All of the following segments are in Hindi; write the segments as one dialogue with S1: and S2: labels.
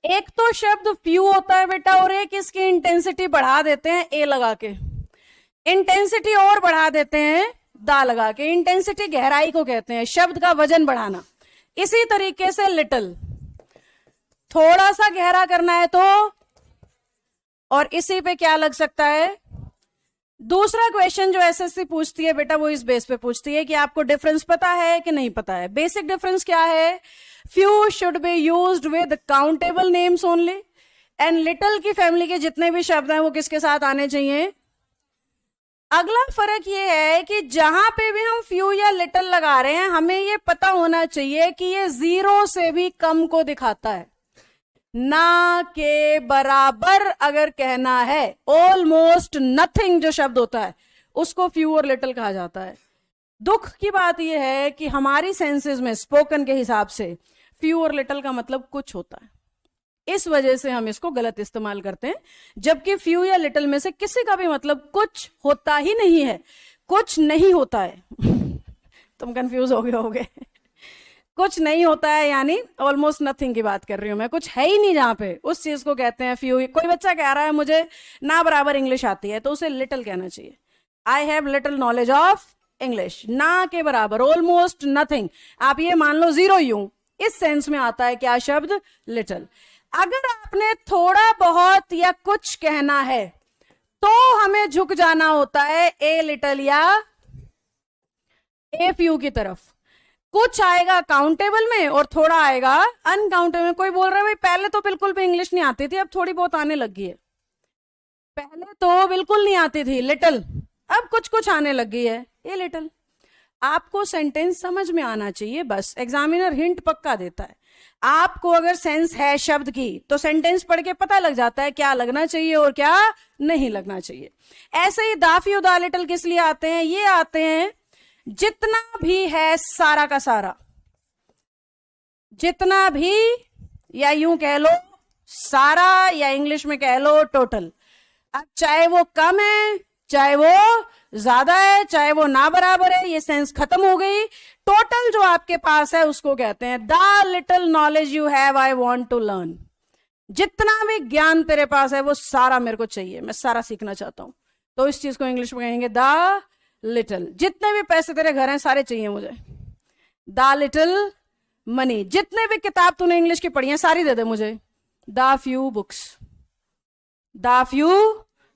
S1: एक तो शब्द फ्यू होता है बेटा, और एक इसकी इंटेंसिटी बढ़ा देते हैं ए लगा के, इंटेंसिटी और बढ़ा देते हैं दा लगा के। इंटेंसिटी गहराई को कहते हैं, शब्द का वजन बढ़ाना। इसी तरीके से लिटिल, थोड़ा सा गहरा करना है तो, और इसी पे क्या लग सकता है। दूसरा क्वेश्चन जो एसएससी पूछती है बेटा, वो इस बेस पे पूछती है कि आपको डिफरेंस पता है कि नहीं पता है। बेसिक डिफरेंस क्या है, few should be used with countable names only, and little की फैमिली के जितने भी शब्द हैं वो किसके साथ आने चाहिए। अगला फर्क ये है कि जहां पे भी हम फ्यू या लिटिल लगा रहे हैं, हमें ये पता होना चाहिए कि ये जीरो से भी कम को दिखाता है, ना के बराबर अगर कहना है। ऑलमोस्ट नथिंग जो शब्द होता है उसको फ्यू और लिटिल कहा जाता है। दुख की बात यह है कि हमारी सेंसेस में स्पोकन के हिसाब से फ्यू और लिटिल का मतलब कुछ होता है, इस वजह से हम इसको गलत इस्तेमाल करते हैं। जबकि फ्यू या लिटिल में से किसी का भी मतलब कुछ होता ही नहीं है, कुछ नहीं होता है। तुम कंफ्यूज हो गए होगे। कुछ नहीं होता है यानी ऑलमोस्ट नथिंग की बात कर रही हूं मैं, कुछ है ही नहीं जहां पे, उस चीज को कहते हैं फ्यू। कोई बच्चा कह रहा है मुझे ना बराबर इंग्लिश आती है, तो उसे लिटिल कहना चाहिए। I have little knowledge of English, ना के बराबर, ऑलमोस्ट नथिंग, आप ये मान लो जीरो यूं, इस सेंस में आता है क्या शब्द, लिटिल। अगर आपने थोड़ा बहुत या कुछ कहना है तो हमें झुक जाना होता है ए लिटिल या ए फ्यू की तरफ। कुछ आएगा काउंटेबल में और थोड़ा आएगा अनकाउंटेबल में। कोई बोल रहा है भाई पहले तो बिल्कुल भी इंग्लिश नहीं आती थी, अब थोड़ी बहुत आने लगी है। पहले तो बिल्कुल नहीं आती थी लिटिल, अब कुछ कुछ आने लगी है ये लिटिल। आपको सेंटेंस समझ में आना चाहिए बस, एग्जामिनर हिंट पक्का देता है। आपको अगर सेंस है शब्द की तो सेंटेंस पढ़ के पता लग जाता है क्या लगना चाहिए और क्या नहीं लगना चाहिए। ऐसे ही दाफी दा लिटिल किस लिए आते हैं, ये आते हैं जितना भी है सारा का सारा, जितना भी, या यूं कह लो सारा, या इंग्लिश में कह लो टोटल। अब चाहे वो कम है, चाहे वो ज्यादा है, चाहे वो ना बराबर है, ये सेंस खत्म हो गई। टोटल जो आपके पास है उसको कहते हैं the little knowledge you have I want to learn. जितना भी ज्ञान तेरे पास है वो सारा मेरे को चाहिए, मैं सारा सीखना चाहता हूं, तो इस चीज को इंग्लिश में कहेंगे द लिटिल। जितने भी पैसे तेरे घर हैं सारे चाहिए मुझे, द लिटिल मनी। जितने भी किताब तूने इंग्लिश की पढ़ी है सारी दे दे मुझे, the few books, the few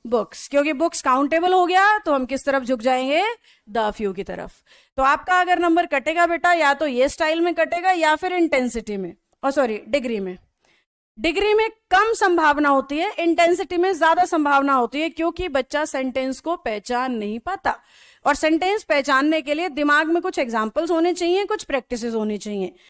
S1: books. क्योंकि बुक्स काउंटेबल हो गया तो हम किस तरफ झुक जाएंगे, द फ्यू की तरफ। तो आपका अगर नंबर कटेगा बेटा, या तो ये स्टाइल में कटेगा या फिर इंटेंसिटी में, और सॉरी डिग्री में। डिग्री में कम संभावना होती है, इंटेंसिटी में ज्यादा संभावना होती है, क्योंकि बच्चा सेंटेंस को पहचान नहीं पाता। और सेंटेंस पहचानने के लिए दिमाग में कुछ एग्जाम्पल्स होने चाहिए, कुछ प्रैक्टिसेस होनी चाहिए।